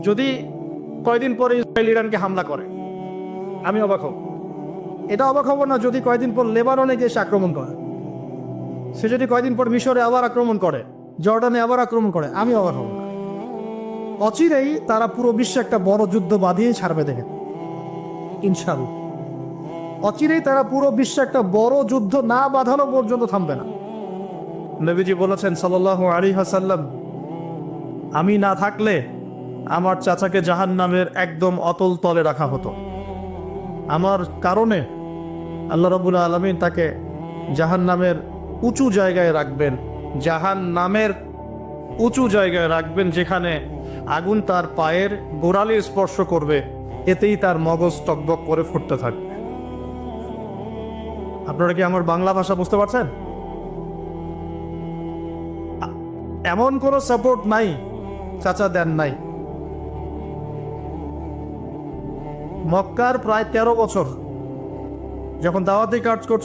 যদি কয়দিন পরে ইসরায়েল ইরানকে হামলা করে, আমি অবাক হব। এটা অবাক হব না যদি কয়দিন পর লেবাননে গিয়ে সে আক্রমণ করে, সে যদি কয়দিন পর মিশরে আবার আক্রমণ করে, জর্ডানে আবার আক্রমণ করে, আমি অবাক হব না। অচিরেই তারা পুরো বিশ্বে একটা বড় যুদ্ধ বাঁধিয়ে ছাড়বে, দেখে ইনশাআল্লাহ। অচিরেই তারা পুরো বিশ্বে একটা বড় যুদ্ধ না বাঁধানো পর্যন্ত থামবে না। নবীজি বলেছেন সাল্লাল্লাহু আলাইহি ওয়াসাল্লাম, আমি না থাকলে আমার চাচাকে জাহান্নামের একদম অতল তলে রাখা হতো। আমার কারণে আল্লাহ রাব্বুল আলামিন তাকে জাহান্নামের উঁচু জায়গায় রাখবেন, জাহান্নামের উঁচু জায়গায় রাখবেন, যেখানে আগুন তার পায়ের গোড়ালি স্পর্শ করবে, এতেই তার মগজ টকবক করে ফুটতে থাকবে। আপনারা কি আমার বাংলা ভাষা বুঝতে পারছেন? এমন কোনো সাপোর্ট নাই চাচা দেন নাই। মক্কার প্রায় 13 বছর যখন দাওয়াতি কাজ করছে